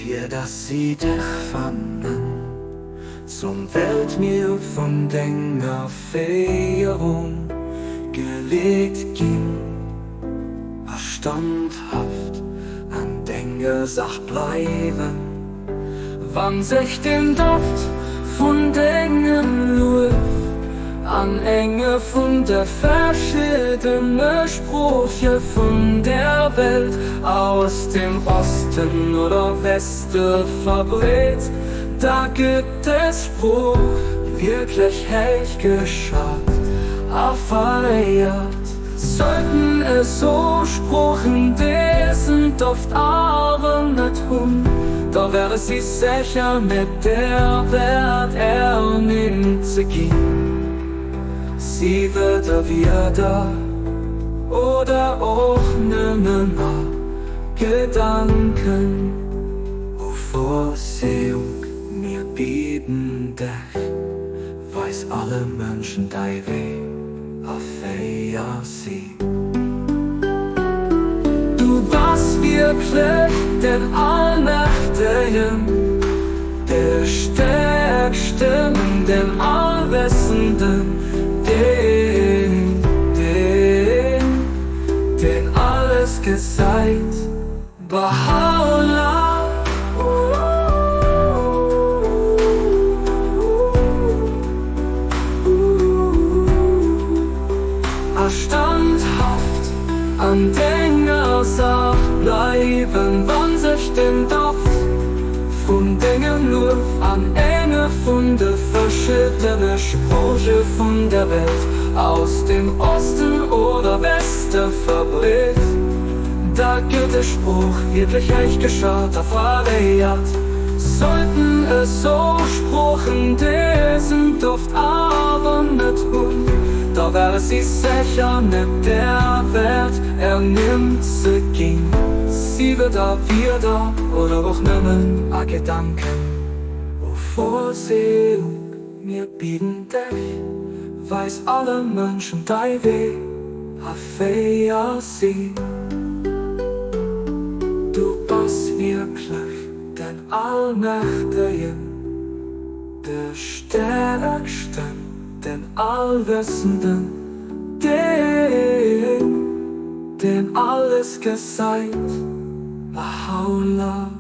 wir das sie dich fanden, zum Weltmeer von deiner Feierung gelegt ging, war standhaft an denger Sach bleiben, wann sich den Duft von deinem Luft an Enge von der verschiedene Sprüche von der Welt aus dem Osten oder Westen verbreitet. Da gibt es Spruch, wirklich hell geschaut, erfeiert. Sollten es so Spruchen diesen Duft aber nicht tun, da wäre sie sicher mit der Welt nimmt zu gehen. Sie wird wieder oder auch nimmer Gedanken, wovor sie mir bieten dich, weiß alle Menschen dein Weh, ja sie. Du warst wirklich den Allmächtigen, der Stärksten, den Allwissenden, den alles gesagt, Baha'u'llah. Standhaft an Dinge Sach bleiben, wann sich den Duft von Dingen nur an Enge von der verschiedenen Sprüche von der Welt aus dem Osten oder Westen verbreitet. Da gibt der Spruch wirklich echt geschaut, erfahrt. Sollten es so Spruchen diesen Duft aber nicht tun, da wäre sie sicher nicht der Welt nimmt sie ging. Sie wird da wieder oder auch nimmer a Gedanken, wovor sie mir bieten dich, weiß alle Menschen dein Weh, ja sie. Du bist wirklich den Allmächtigen, der Stärksten, den Allwissenden, den alles gesagt, Baha'u'llah.